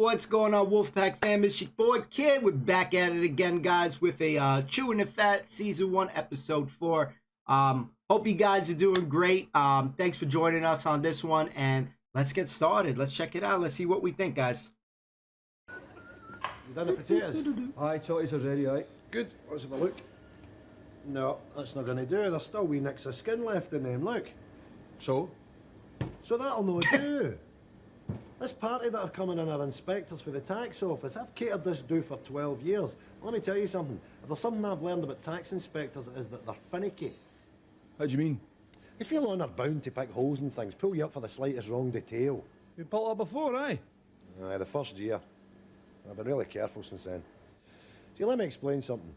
What's going on, Wolfpack fam? It's your boy Kid. We're back at it again, guys, with a Chewin' the Fat Season 1, Episode 4. Hope you guys are doing great. Thanks for joining us on this one, and let's get started. Let's check it out. Let's see what we think, guys. You done the potatoes? Aye, totties are ready, aye. Good. Let's have a look. No, that's not going to do. There's still wee nicks of skin left in them, look. So? So that'll no do. This party that are coming in are inspectors for the tax office. I've catered this do for 12 years. Let me tell you something. If there's something I've learned about tax inspectors, it is that they're finicky. How do you mean? They feel honour bound to pick holes in things, pull you up for the slightest wrong detail. You pulled up before, aye? Aye, the first year. I've been really careful since then. See, let me explain something.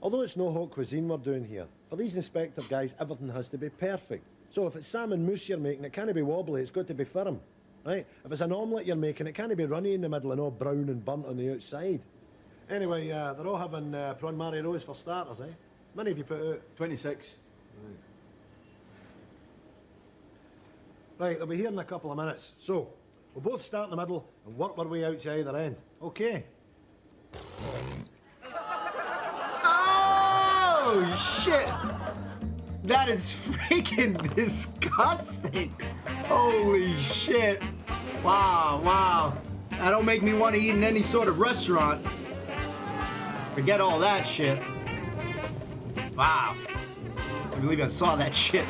Although it's no hot cuisine we're doing here, for these inspector guys, everything has to be perfect. So if it's salmon mousse you're making, it can't be wobbly, it's got to be firm. Right? If it's an omelette you're making, it can't be runny in the middle and all brown and burnt on the outside. Anyway, they're all having prawn mari rose for starters, eh? How many have you put out? 26. Right, they'll be here in a couple of minutes. So, we'll both start in the middle and work our way out to either end. Okay? Oh, shit! That is freaking disgusting! Holy shit! Wow, wow. That don't make me want to eat in any sort of restaurant. Forget all that shit. Wow. I can't believe I saw that shit.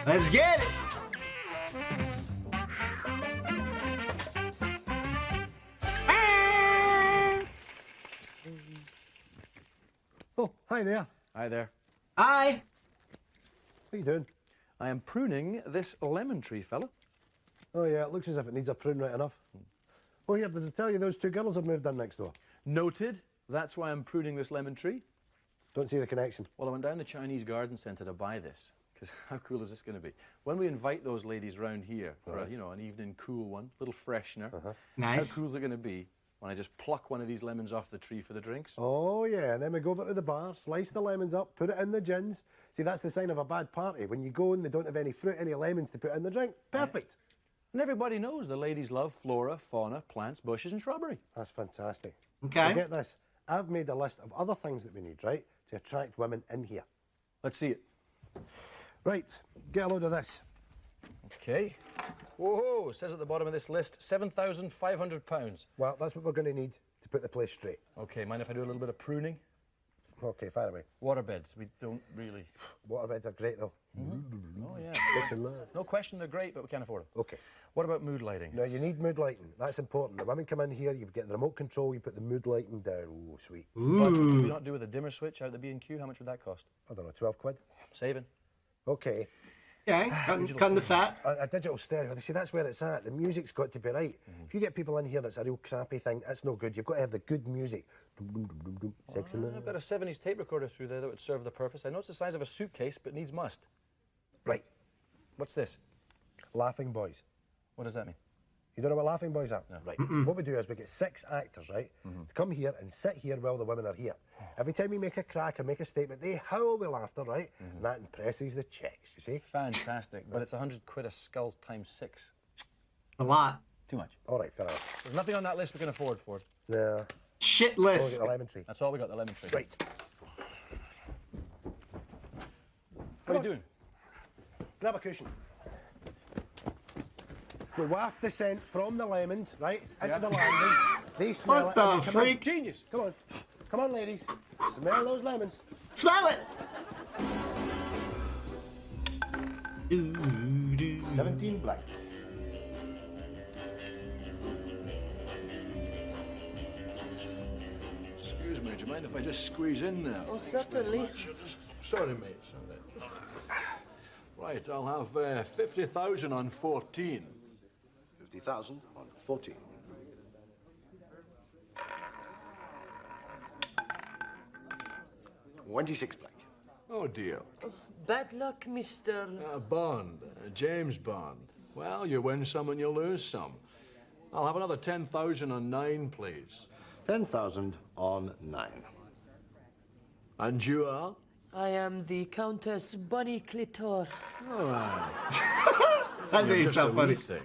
Let's get it! Oh, hi there. Hi there. Hi! What are you doing? I am pruning this lemon tree, fella. Oh yeah, it looks as if it needs a prune right enough. Oh here, did I tell you those two girls have moved in next door? Noted. That's why I'm pruning this lemon tree. Don't see the connection. Well, I went down the Chinese garden centre to buy this, because how cool is this going to be? When we invite those ladies round here for a, you know, an evening cool one, little freshener, Nice. how cool is it going to be when I just pluck one of these lemons off the tree for the drinks? Oh yeah, and then we go over to the bar, slice the lemons up, put it in the gins. See, that's the sign of a bad party. When you go and they don't have any fruit, any lemons to put in the drink. Perfect. And everybody knows the ladies love flora, fauna, plants, bushes and shrubbery. That's fantastic. Okay. Now get this. I've made a list of other things that we need, right, to attract women in here. Let's see it. Right, get a load of this. Okay. Whoa, it says at the bottom of this list, £7,500. Well, that's what we're going to need to put the place straight. Okay, mind if I do a little bit of pruning? Okay, fire away. Waterbeds, we don't really... Waterbeds are great, though. Oh, yeah. Listen, No question they're great, but we can't afford them. okay. What about mood lighting? Now, you need mood lighting. That's important. The women come in here, you get the remote control, you put the mood lighting down. Oh, sweet. What could we not do with a dimmer switch out the B&Q? How much would that cost? I don't know, 12 quid? Saving. Okay. Okay, cutting the fat. A digital stereo. See, that's where it's at. The music's got to be right. If you get people in here that's a real crappy thing, that's no good. You've got to have the good music. Sexy I've got a 70s tape recorder through there that would serve the purpose. I know it's the size of a suitcase, but needs must. Right. What's this? Laughing Boys. What does that mean? You don't know what Laughing Boys are? No. Right. What we do is we get 6 actors, right, to come here and sit here while the women are here. Every time we make a crack or make a statement, they howl with laughter, right? And that impresses the chicks, you see? Fantastic, but it's 100 quid a skull times 6. A lot. Too much. All right, fair enough. There's nothing on that list we can afford, Ford. No. Shit Oh, list. get the lemon tree. That's all we got, the lemon tree. Right. What are you doing? Grab a cushion. We waft the scent from the lemons, right, into the landing. They smell What it. and the they come in. freak? Genius. Come on. Come on, ladies. Smell those lemons. Smell it! 17 black. Excuse me, do you mind if I just squeeze in there? Oh, certainly. Sorry, mate. Right, I'll have 50,000 on 14. 50,000 on 14. $26 black. Oh, dear. Bad luck, Mr. Bond, James Bond. Well, you win some and you lose some. I'll have another 10,000 on 9, please. 10,000 on 9. And you are? I am the Countess Bunny Clitor. All right. I think it's so funny. Thing.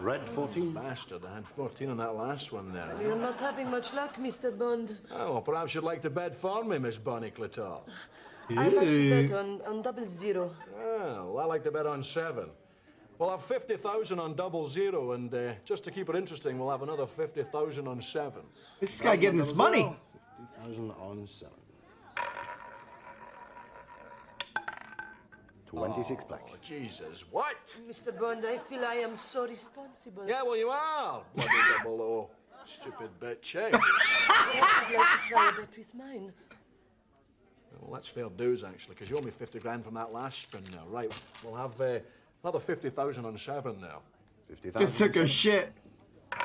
Red 14. Bastard, I had 14 on that last one there. You're not having much luck, Mr. Bond. Oh, well, perhaps you'd like to bet for me, Miss Bonnie Clitall. I like to bet on 00. Oh, well, I like to bet on 7. We'll have 50,000 on 00, and just to keep it interesting, we'll have another 50,000 on 7. This guy getting this money. 50,000 on 7. 26 black. Oh, Jesus, what? Mr. Bond, I feel I am so responsible. Yeah, well, you are. Bloody 00. Stupid bitch, eh? I'd like to try a bet with mine. Well, that's fair dues, actually, because you owe me 50 grand from that last spin now. Right, we'll have another 50,000 on 7 now. 50,000. Just took a shit. Come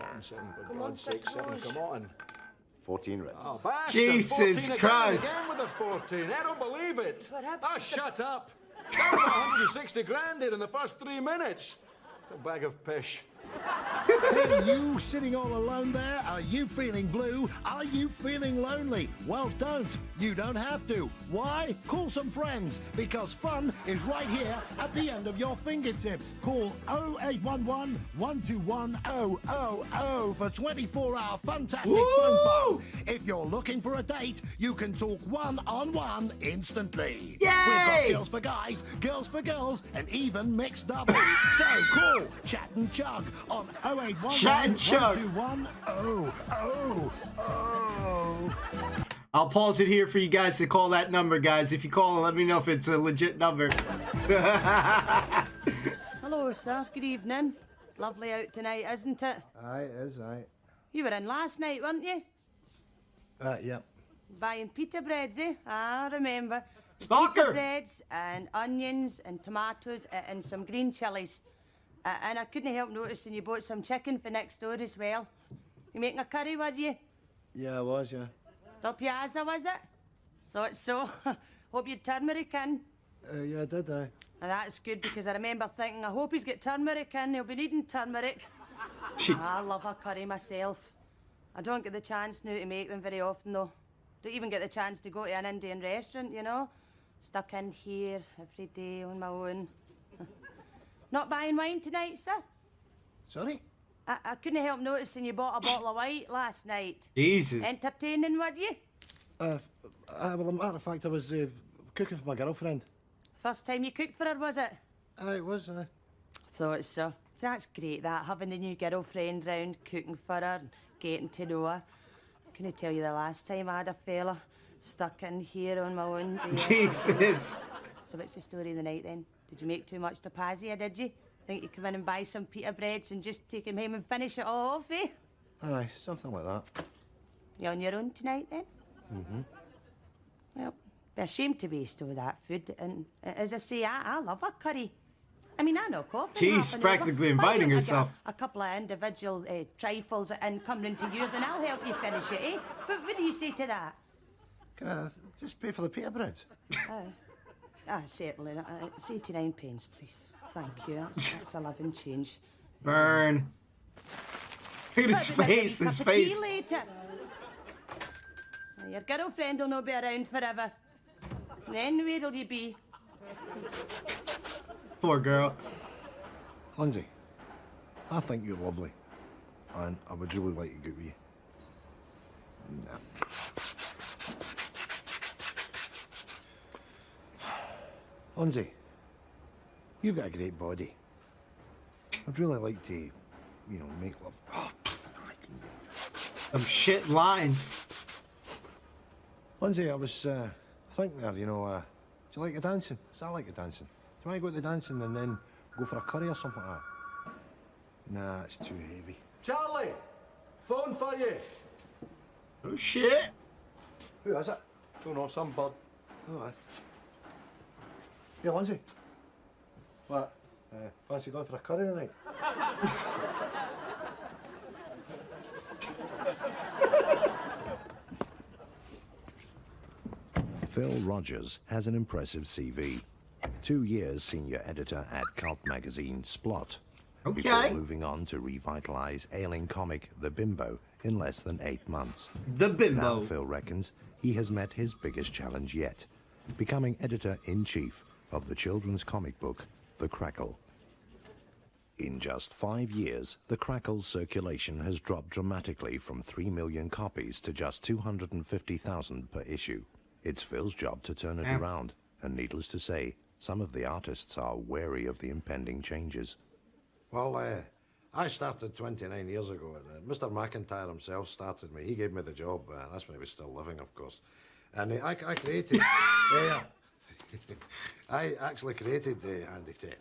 on, 7, for Come on, God's sake, 7, Saccoche. come on. 14 red. Oh, bastard, Jesus 14 Christ. Again with the 14. I don't believe it. Perhaps Oh, shut up. That was 160 grand here in the first 3 minutes. A bag of pish. Hey, you sitting all alone there? Are you feeling blue? Are you feeling lonely? Well, don't. You don't have to. Why? Call some friends, because fun is right here at the end of your fingertips. Call 0811 121 000 for 24-hour fantastic phone fun. If you're looking for a date, you can talk one-on-one instantly. Yay! We've got girls for guys, girls for girls, and even mixed doubles. So call Chat and Chug on 0811 Chat and Chug. 121 000. I'll pause it here for you guys to call that number, guys. If you call, let me know if it's a legit number. Hello, sir. Good evening. It's lovely out tonight, isn't it? Aye, it is, aye. You were in last night, weren't you? Yeah. Buying pita breads, eh? I remember. Stalker! Pita breads and onions and tomatoes and some green chilies. And I couldn't help noticing you bought some chicken for next door as well. You making a curry, were you? Yeah, I was, yeah. Top piazza, was it? Thought so. Hope you'd turmeric in. Yeah, I did, aye. And that's good because I remember thinking, I hope he's got turmeric in. He'll be needing turmeric. Jeez. I love a curry myself. I don't get the chance now to make them very often, though. Don't even get the chance to go to an Indian restaurant, you know. Stuck in here every day on my own. Not buying wine tonight, sir? Sorry? I couldn't help noticing you bought a bottle of white last night. Jesus. Entertaining, were you? Well, as a matter of fact, I was cooking for my girlfriend. First time you cooked for her, was it? Aye, it was, aye. Thought so. That's great, that, having the new girlfriend round, cooking for her, and getting to know her. Can I tell you the last time I had a fella stuck in here on my own? Jesus. So what's the story of the night then? Did you make too much tapazia, did you? Think you come in and buy some pita breads and just take him home and finish it all off, eh? Aye, something like that. You on your own tonight then? Mm-hmm. Well, be a shame to waste all that food. And as I say, I love a curry. I mean, I know coffee. She's practically inviting herself. A couple of individual trifles and come into yours and I'll help you finish it, eh? But what do you say to that? Can I just pay for the pita breads? Certainly. It's 89 pence, please. Thank you. That's a loving change. Burn. Look at his face, his Cup of tea face. later. Now, your girlfriend will not be around forever. Then where'll you be? Poor girl. Lindsay, I think you're lovely. And I would really like to get with you. Nah. Lindsay, you've got a great body. I'd really like to, make love. Oh, Some shit lines. Lindsay, I was thinking there, do you like your dancing? 'Cause I like your dancing. Do you want to go to the dancing and then go for a curry or something like that? Nah, it's too heavy. Charlie, phone for you. Oh shit. Who is it? Don't know, some bud. Oh, yeah, Lindsay. What? Fancy going for a curry tonight? Phil Rogers has an impressive CV. 2 years senior editor at cult magazine Splot. Okay. Before moving on to revitalize ailing comic The Bimbo in less than 8 months. The Now bimbo. Phil reckons he has met his biggest challenge yet. becoming editor-in-chief of the children's comic book, The Crackle. In just 5 years, The Crackle's circulation has dropped dramatically from 3 million copies to just 250,000 per issue. It's Phil's job to turn it around, and needless to say, some of the artists are wary of the impending changes. Well, I started 29 years ago. Mr. McIntyre himself started me. He gave me the job. That's when he was still living, of course. And I created... I actually created Handy Ted.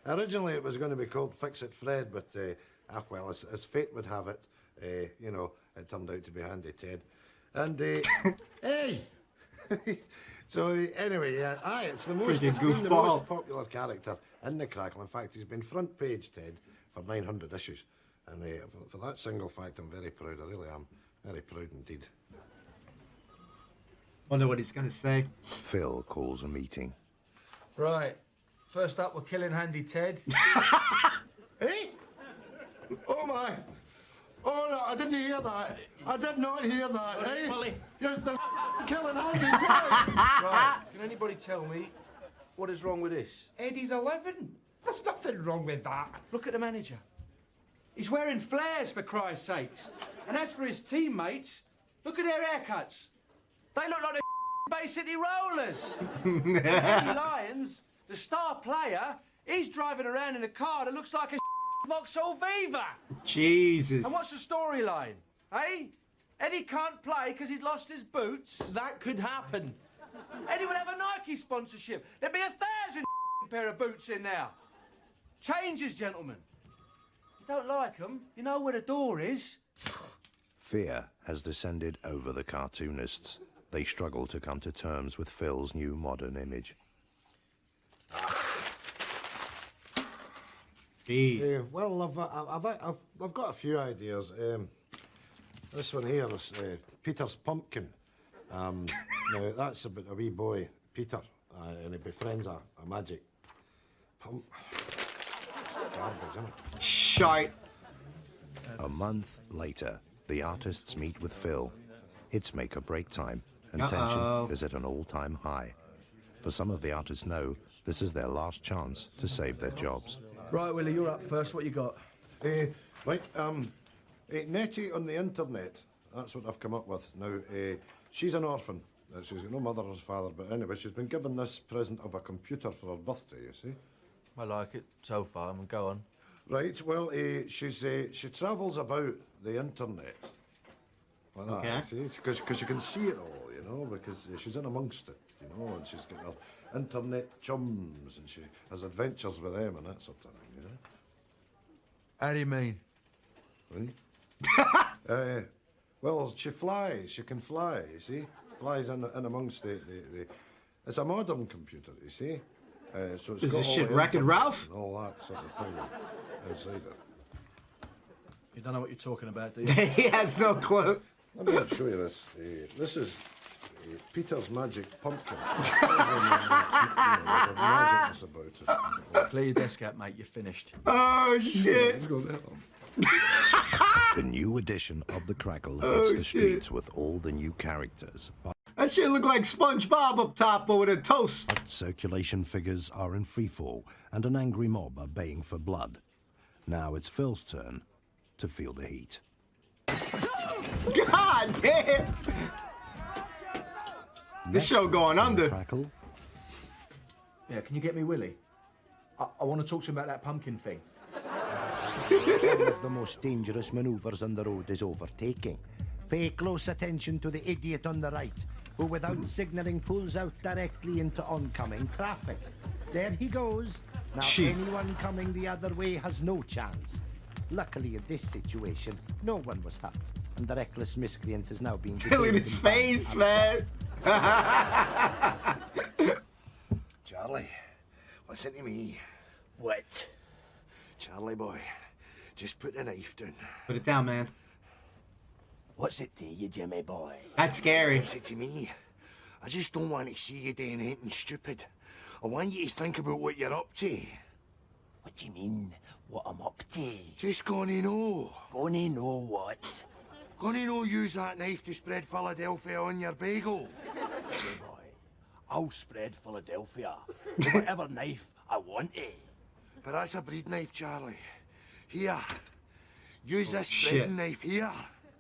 Originally, it was going to be called Fix It Fred, but, well, as fate would have it, you know, it turned out to be Handy Ted. And, hey! So, anyway, it's the most, it's been the most popular character in the Crackle. In fact, he's been front page Ted for 900 issues. And for that single fact, I'm very proud. I really am. Very proud indeed. Wonder what he's going to say. Phil calls a meeting. Right. First up, we're killing Handy Ted. Hey! Oh, my. Oh, no, I didn't hear that. I did not hear that, eh? Willie. You're the killing Handy Ted. Right. Can anybody tell me what is wrong with this? Eddie's 11. There's nothing wrong with that. Look at the manager. He's wearing flares, for Christ's sakes. And as for his teammates, look at their haircuts. They look like they're Bay City Rollers. Eddie Lyons, the star player, he's driving around in a car that looks like a Vauxhall Viva. Jesus. And what's the storyline? Hey? Eddie can't play because he'd lost his boots? That could happen. Eddie would have a Nike sponsorship. There'd be 1,000 pair of boots in there. Changes, gentlemen. You don't like them, you know where the door is. Fear has descended over the cartoonists. They struggle to come to terms with Phil's new modern image. Jeez. Well, I've got a few ideas. This one here is Peter's pumpkin. Now that's about a wee boy, Peter, and he befriends a magic pump. Garbage, isn't it? Shite. A month later, the artists meet with Phil. It's make or break time, and tension is at an all-time high. For some of the artists know this is their last chance to save their jobs. Right, Willie, you're up first. What you got? Right, Nettie on the internet, that's what I've come up with. Now, she's an orphan. She's got no mother or father, but anyway, she's been given this present of a computer for her birthday, you see. I like it so far. Go on. Right, well, she travels about the internet. Like that, Okay. see, because you can see it all, you know, because she's in amongst it, you know, and she's got her internet chums, and she has adventures with them and that sort of thing, you know. How do you mean? Right? Well, she flies. She can fly, you see. Flies in amongst the... It's a modern computer, you see. So it's Is got this all shit the Wreck-It internet Ralph? and all that sort of thing inside it. You don't know what you're talking about, do you? He has no clue. Let me show you this. This is Peter's magic pumpkin. There's a magicness about it. Clear your desk out, mate. You're finished. Oh, shit. The new edition of The Crackle hits the streets with all the new characters. That shit look like SpongeBob up top, but with a toast. But circulation figures are in freefall, and an angry mob are baying for blood. Now it's Phil's turn to feel the heat. God damn. This show going under. Crackle. Yeah, can you get me Willie? I want to talk to him about that pumpkin thing. One of the most dangerous maneuvers on the road is overtaking. Pay close attention to the idiot on the right, who without signalling pulls out directly into oncoming traffic. There he goes. Now anyone coming the other way has no chance. Luckily in this situation, no one was hurt, and the reckless miscreant is now being... Look at his face, man. Charlie, listen to me. What? Charlie boy, just put the knife down. Put it down, man. What's it to you, Jimmy boy? That's scary. Listen to me. I just don't want to see you doing anything stupid. I want you to think about what you're up to. What do you mean, what I'm up to? Just gonna know. Gonna know what? Gonna know use that knife to spread Philadelphia on your bagel. Jimmy boy, I'll spread Philadelphia with whatever knife I want to. But that's a breed knife, Charlie. Here. Use this shit. spreading knife here.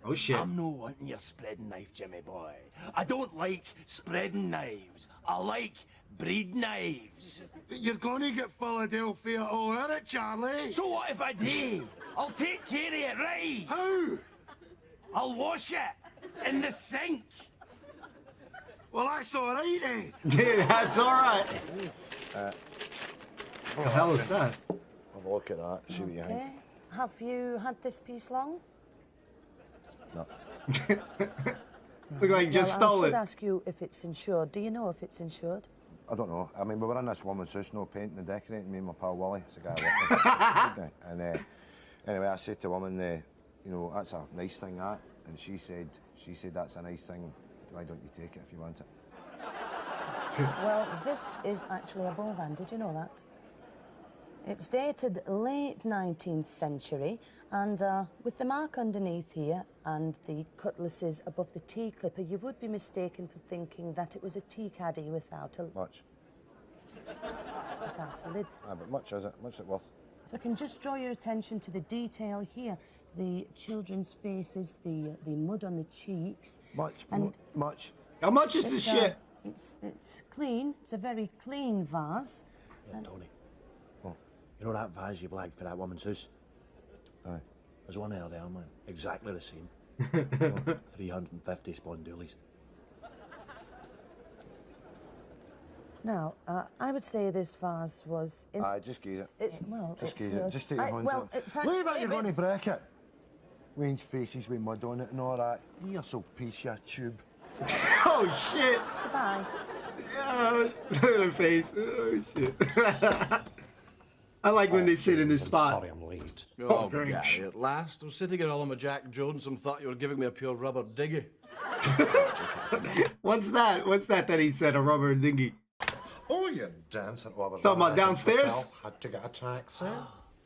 Oh shit. I'm no wanting your spreading knife, Jimmy boy. I don't like spreading knives. I like breed knives. But you're gonna get Philadelphia all in it, Charlie. So what if I do? I'll take care of it, right? How? I'll wash it in the sink. Well, that's all right, eh? Yeah, that's all right. What the hell is that? Have a look at that, see what you think. Okay. Have you had this piece long? No. Look like you just stole I should it. ask you if it's insured. Do you know if it's insured? I don't know. I mean, we were in this woman's house, no painting and decorating, me and my pal Wally. It's a guy I work with. And anyway, I said to the woman, you know, that's a nice thing, that. And she said that's a nice thing. Why don't you take it if you want it? Well, this is actually a bovine. Did you know that? It's dated late 19th century, and with the mark underneath here and the cutlasses above the tea clipper, you would be mistaken for thinking that it was a tea caddy without a Much. lid. But much is it? Much is it worth? If I can just draw your attention to the detail here, the children's faces, the mud on the cheeks. Much. And much. How much is this shit? It's clean. It's a very clean vase. Yeah, Tony. Oh. You know that vase you blagged for that woman's house? Aye. There's one out there, man. Exactly the same. 350 spondoolies. Now, I would say this vase was. Aye, just give it. It's well. Just it's give it. worth- Just take your hands well, off. it's Leave it, you're going to break it. Wayne's faces with mud on it and all that. You're so piece of tube. Oh shit. Goodbye. Oh, look at her face. Oh shit. I like when they sit in this spot. Sorry, I'm late. Oh, Grinch. Gary, at last. I'm sitting at home with Jack Jones and thought you were giving me a pure rubber diggy. What's that? What's that he said? A rubber dinghy. Oh, you dancing. Oh, I was Talking about on downstairs? myself. Had to get a taxi.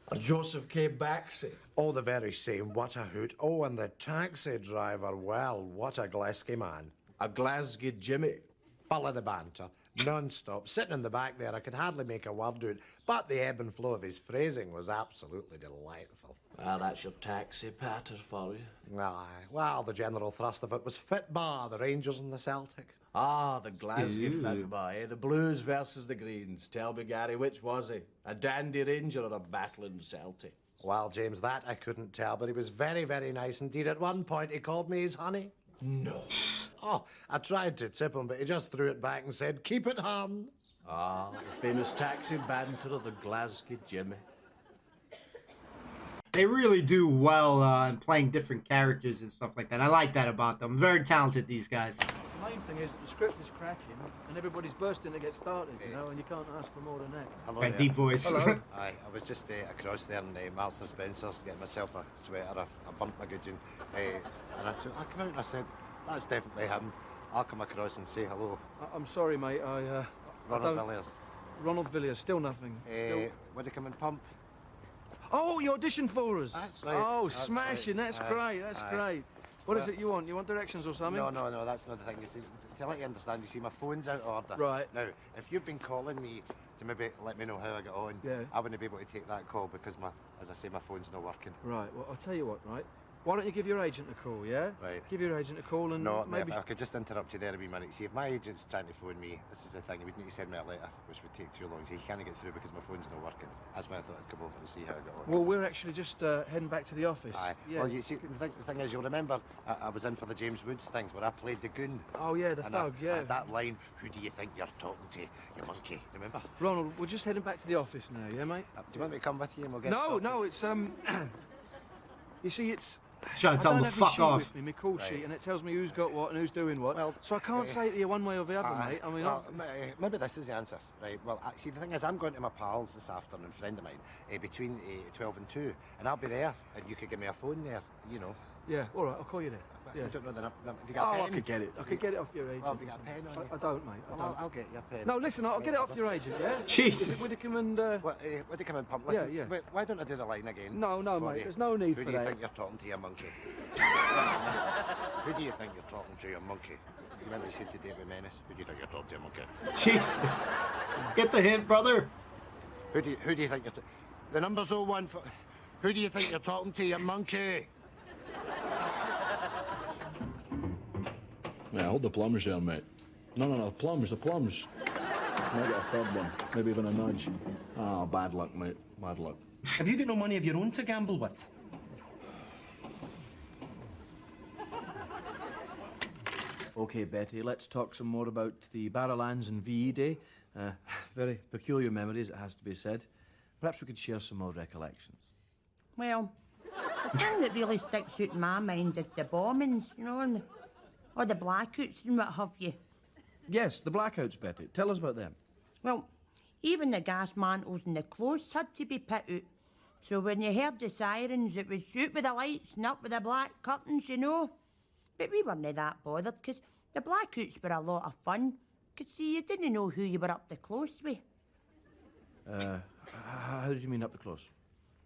A Joseph K. Baxi. Oh, the very same. What a hoot. Oh, and the taxi driver. Well, what a Glasgow man. A Glasgow Jimmy. Full of the banter. Non-stop. Sitting in the back there, I could hardly make a word out. But the ebb and flow of his phrasing was absolutely delightful. Ah, that's your taxi patter for you. Aye. Well, the general thrust of it was fit bar, the Rangers and the Celtic. Ah, the Glasgow Ew. fit boy, eh? The Blues versus the Greens. Tell me, Gary, which was he? A dandy Ranger or a battling Celtic? Well, James, that I couldn't tell, but he was very, very nice indeed. At one point, he called me his honey. No. Oh, I tried to tip him, but he just threw it back and said, keep it, hon. Ah, the famous taxi banter of the Glasgow Jimmy. They really do well in playing different characters and stuff like that. I like that about them. Very talented, these guys. The main thing is that the script is cracking and everybody's bursting to get started, you know, and you can't ask for more than that. Hello Right, there. deep voice. Hello. Aye, I was just across there in Marks and Spencer's getting myself a sweater. I bumped my goods in. And I came out and I said, that's definitely him. I'll come across and say hello. I'm sorry, mate. I Ronald don't- Villiers. Ronald Villiers, still nothing. Still... Would he come and pump? Oh, you auditioned for us. That's right. Oh, That's smashing. right. That's Aye, great. That's aye. great. What is Well- it you want? You want directions or something? No, that's not the thing. You see, to let you understand, you see, my phone's out of order. Right. Now, if you've been calling me to maybe let me know how I got on, Yeah. I wouldn't be able to take that call because as I say, my phone's not working. Right. Well, I'll tell you what. Right. Why don't you give your agent a call? Yeah. Right. Give your agent a call and No, maybe. if I could just interrupt you there a wee minute. See, if my agent's trying to phone me, this is the thing, he would need to send me a letter, which would take too long. See, he can't get through because my phone's not working. That's why I thought I'd come over and see how I got on. Well, we're actually just heading back to the office. Aye. Yeah. Well, you see, the thing is, you'll remember, I was in for the James Woods things where I played the goon. Oh yeah, the And thug. Yeah. that line, who do you think you're talking to, you monkey? Remember? Ronald, we're just heading back to the office now. Yeah, mate. Do you want me to come with you and we'll get No, talking? no, it's You see, it's. Trying to tell I them don't to have my fuck sheet off. with me, my call Right. sheet, and it tells me who's got what and who's doing what. Well, so I can't say to you one way or the other, mate. I mean, well, maybe this is the answer, right? Well, see, the thing is, I'm going to my pals this afternoon, a friend of mine, between 12 and 2, and I'll be there, and you could give me a phone there, you know. yeah, all right, I'll call you there. Yeah. I don't know the number. Have you got a Oh, pen? I could get it. I could get it off your agent. Well, have you got a pen on you? I don't, mate. I don't. I'll get you a pen. No, listen, I'll get it off your agent, yeah? Jesus. Would you come and... Would you come and pump? Listen, Yeah. wait, why don't I do the line again? No, for mate, you? there's no need Who for do you that. think you're talking to, you monkey? Who do you think you're talking to, you monkey? You went to say to David Menace. Who do you think you're talking to, you monkey? Jesus. Get the hint, brother. Who do you think you're the number's 01 for... Who do you think you're talking to, you monkey? Yeah, hold the plums there, mate. No, the plums. Might get a third one. Maybe even a nudge. Oh, bad luck, mate. Bad luck. Have you got no money of your own to gamble with? Okay, Betty, let's talk some more about the Barrowlands and VE Day. Very peculiar memories, it has to be said. Perhaps we could share some more recollections. Well, the thing that really sticks out in my mind is the bombings, you know, and or the blackouts and what have you. Yes, the blackouts, Betty. Tell us about them. Well, even the gas mantles and the clothes had to be put out. So when you heard the sirens, it was shoot with the lights and up with the black curtains, you know. But we weren't that bothered, because the blackouts were a lot of fun. Because, see, you didn't know who you were up the close with. How did you mean up the close?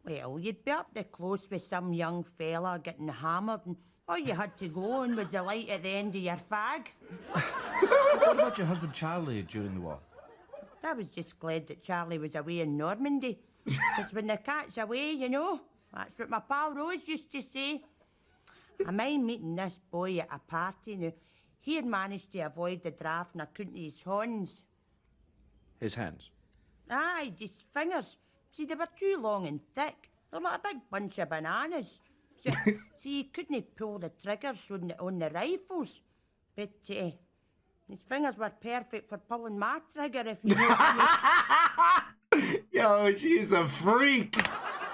Well, you'd be up the close with some young fella getting hammered, and all you had to go on was the light at the end of your fag. What about your husband Charlie during the war? I was just glad that Charlie was away in Normandy. Because when the cat's away, you know, that's what my pal Rose used to say. I mind meeting this boy at a party now. He had managed to avoid the draft and I couldn't his horns. His hands? Aye, his fingers. See, they were too long and thick. They're like a big bunch of bananas. So, see, he couldn't pull the triggers on the rifles. But his fingers were perfect for pulling my trigger, if you know what I mean. Yo, she's a freak.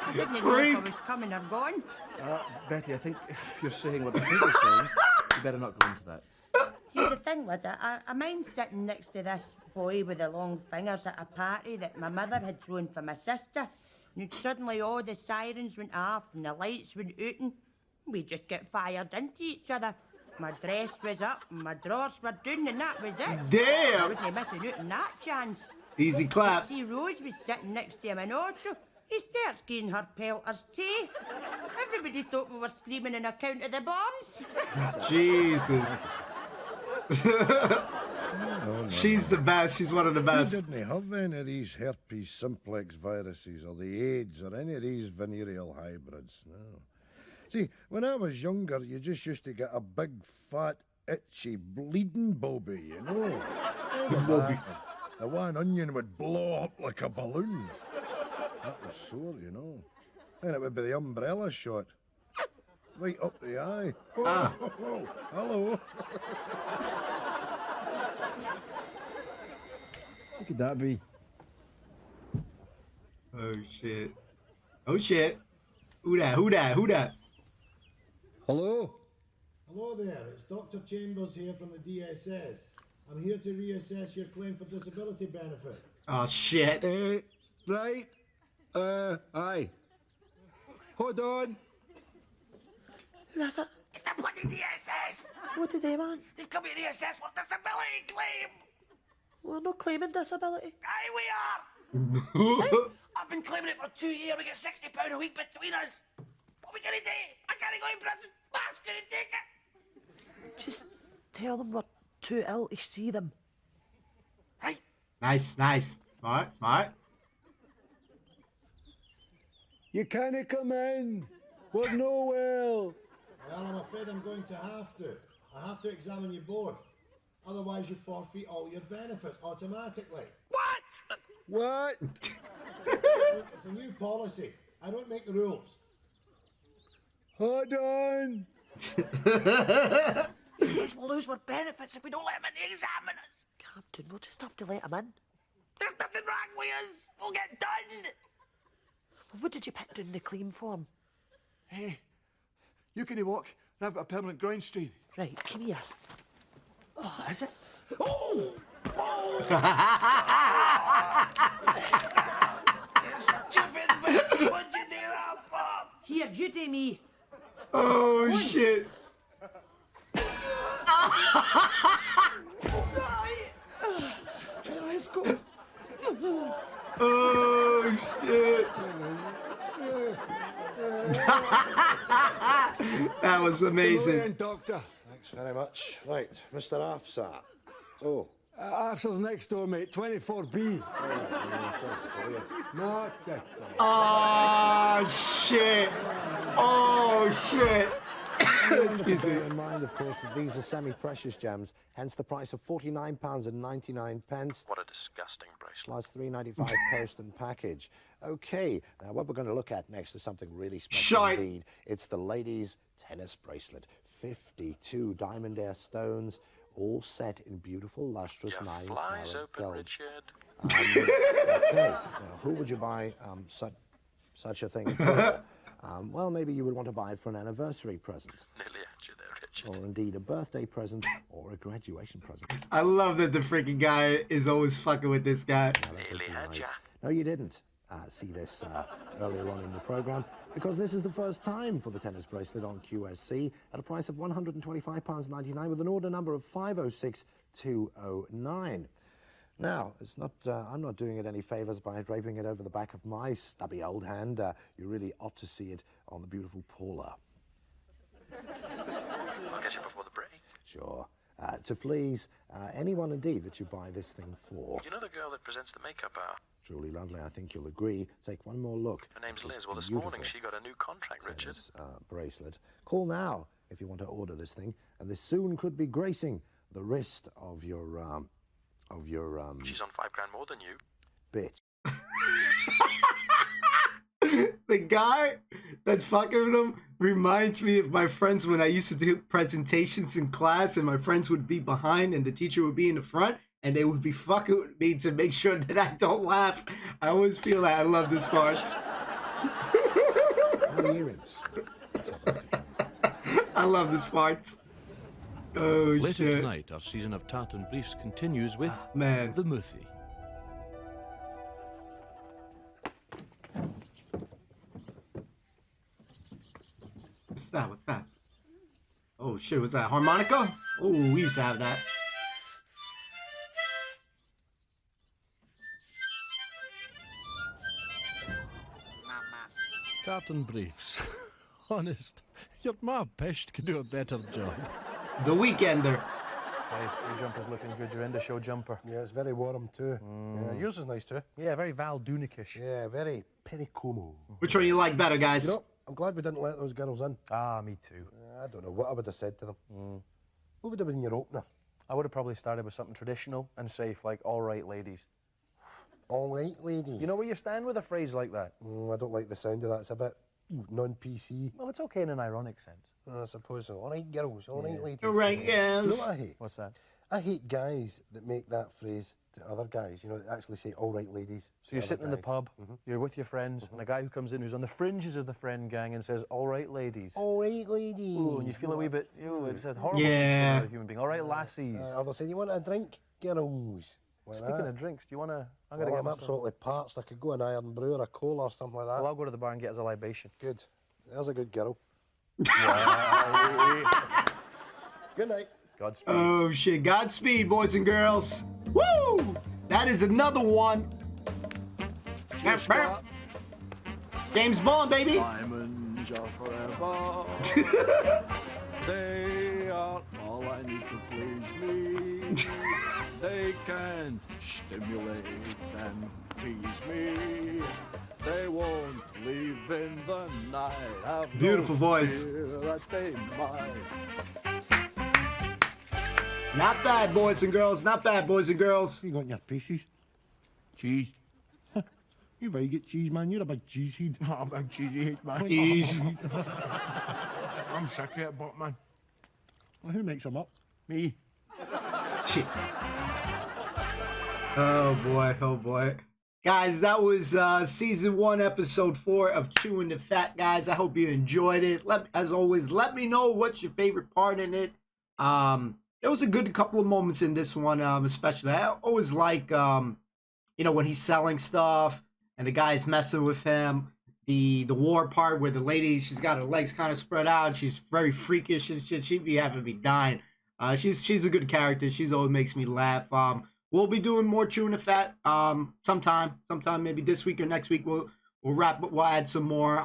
I didn't know if I was coming or gone. Betty, I think if you're saying what I think you're saying, you better not go into that. See, the thing was, I mind sitting next to this boy with the long fingers at a party that my mother had thrown for my sister. And suddenly all the sirens went off and the lights went out and we just got fired into each other. My dress was up and my drawers were down and that was it. I Damn. wasn't missing out on that chance. Easy clap. See, Rose was sitting next to him and also he starts giving her pelters too. Everybody thought we were screaming on account of the bombs. Jesus. She's the best. She's one of the He best. didn't have any of these herpes simplex viruses or the AIDS or any of these venereal hybrids, no. See, when I was younger, you just used to get a big, fat, itchy, bleeding bobby, you know. Bobby. The one onion would blow up like a balloon. That was sore, you know. And it would be the umbrella shot. Right up the eye. Ah. Oh, hello. What could that be? Oh, shit. Oh, shit. Who that? Who that? Who that? Hello? Hello there, it's Dr. Chambers here from the DSS. I'm here to reassess your claim for disability benefit. Oh, shit. Right. Aye. Hold on. Who is it? It's the bloody DSS! What do they want? They've come here to assess what disability claim! We're not claiming disability. Aye, we are! I've been claiming it for 2 years. We get £60 a week between us. What are we going to do? I can't go in prison. Mark's going to take it. Just tell them we're too ill to see them. Right. Nice, nice. Smart, smart. You can't come in. We're no well. Well, I'm afraid I'm going to have to. I have to examine you both. Otherwise, you forfeit all your benefits automatically. What? What? It's a new policy. I don't make the rules. Hold on. He says we'll lose our benefits if we don't let him in to examine us. Captain, we'll just have to let him in. There's nothing wrong with us. We'll get done. Well, what did you put down the claim form? Hey, you can walk, and I've got a permanent groin strain. Right, come here. Oh, is it? Oh! Stupid bitch! What'd you do that for? Here, duty me. Oh, shit. Let's go. Oh shit. That was amazing. Doctor. Thanks very much. Right, Mr. Afsar. Oh. After's next door, mate. 24B. No, Oh shit. Oh shit. Excuse me. Bear in mind, of course, that these are semi-precious gems, hence the price of £49.99. What a disgusting bracelet. Plus £3.95 post and package. Okay, now what we're going to look at next is something really special Shite. indeed. It's the ladies' tennis bracelet. 52 diamond air stones, all set in beautiful, lustrous Your 9 flies carat open, gold. Richard. Okay, now who would you buy such a thing for? Well, maybe you would want to buy it for an anniversary present, Nearly at you there, Richard. or indeed a birthday present, or a graduation present. I love that the freaking guy is always fucking with this guy. Nearly had ya. No, you didn't see this earlier on in the program, because this is the first time for the tennis bracelet on QSC at a price of £125.99 with an order number of 506209. Now, it's not, I'm not doing it any favours by draping it over the back of my stubby old hand. You really ought to see it on the beautiful Paula. I'll get you before the break. Sure. To please anyone indeed that you buy this thing for. You know the girl that presents the makeup hour? Truly lovely, I think you'll agree. Take one more look. Her name's This Liz. Well, this beautiful morning she got a new contract, Richard. tennis, bracelet. Call now if you want to order this thing, and this soon could be gracing the wrist of your She's on £5 more than you. bitch. The guy that's fucking with him reminds me of my friends when I used to do presentations in class, and my friends would be behind and the teacher would be in the front, and they would be fucking with me to make sure that I don't laugh. I always feel that I love this part. No earrings. I love this part. Oh Later shit. tonight, our season of Tartan Briefs continues with Man. the Murphy. What's that? What's that? Oh shit, what's that? Harmonica? Oh, we used to have that. Tartan Briefs. Honest, your ma Pest could do a better job. The Weekender. Hey, your jumper's looking good. You're in the show jumper. Yeah, it's very warm too. Yeah, yours is nice too. Yeah, very Val Dunikish. Yeah, very pericomo. Which one you like better, guys? You know, I'm glad we didn't let those girls in. Ah, me too. I don't know what I would have said to them. What would have been your opener? I would have probably started with something traditional and safe, like "All right, ladies." All right, ladies. You know where you stand with a phrase like that? I don't like the sound of that. It's a bit non-PC. Well, it's okay in an ironic sense. I suppose so. All right, girls. All right, ladies. All right, You know yes. what I hate? What's that? I hate guys that make that phrase to other guys. You know, that actually say "all right, ladies." So you're to sitting in other the guys. pub, you're with your friends, and a guy who comes in who's on the fringes of the friend gang and says, "All right, ladies." All right, ladies. Ooh, and you feel a wee bit, it's a horrible Yeah. thing to a human being. All right, lassies. They'll say, "You want a drink, girls?" Like Speaking that. of drinks, do you want to? I'm going to Well, get I'm myself- absolutely parched. I could go an Iron Brew or a Cola or something like that. Well, I'll go to the bar and get us a libation. Good. There's a good girl. Good night. Godspeed. Oh shit. Godspeed, boys and girls. Woo! That is another one. James Bond, baby. Diamonds are forever. They are all I need to please me. They can stimulate and tease me. They won't leave in the night. Have no Beautiful voice. fear that they might. Not bad, boys and girls. Not bad, boys and girls. You got your pieces? Cheese. You very good cheese, man. You're a big cheese head. I'm a big cheesy head, man. Cheese. I'm sick of it, but man. Well, who makes them up? Me. Shit. Oh boy, oh boy. Guys, that was season 1, episode 4 of Chewin' the Fat, guys. I hope you enjoyed it. As always, let me know what's your favorite part in it. There was a good couple of moments in this one, especially. I always like, you know, when he's selling stuff and the guy's messing with him. The war part where the lady, she's got her legs kind of spread out. She's very freakish and shit. She'd be having me dying. She's a good character. She's always makes me laugh. We'll be doing more Chewin' the Fat sometime maybe this week or next week. We'll add some more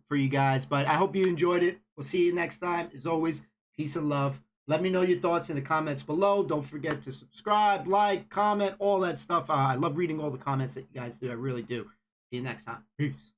for you guys. But I hope you enjoyed it. We'll see you next time. As always, peace and love. Let me know your thoughts in the comments below. Don't forget to subscribe, like, comment, all that stuff. I love reading all the comments that you guys do. I really do. See you next time. Peace.